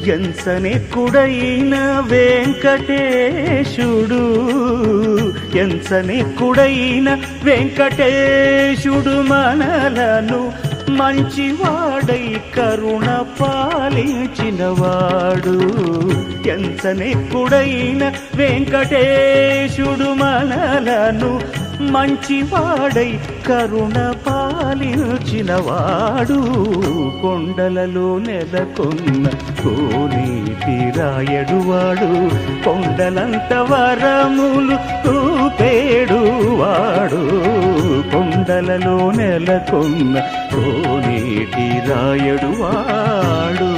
ఎంచనెక్కుడైన వెంకటేశుడు, ఎంచనెక్కుడైన వెంకటేశుడు మనలను మంచివాడై కరుణ పాలించినవాడు. ఎంచనెక్కుడైన వెంకటేశుడు మనలను మంచివాడై కరుణ పాలించినవాడు. కొండలలో నెలకొన్న కోనేటి రాయడువాడు, కొండలంత వరములు చూపేడువాడు. కొండలలో నెలకొన్న కోనేటి రాయడువాడు.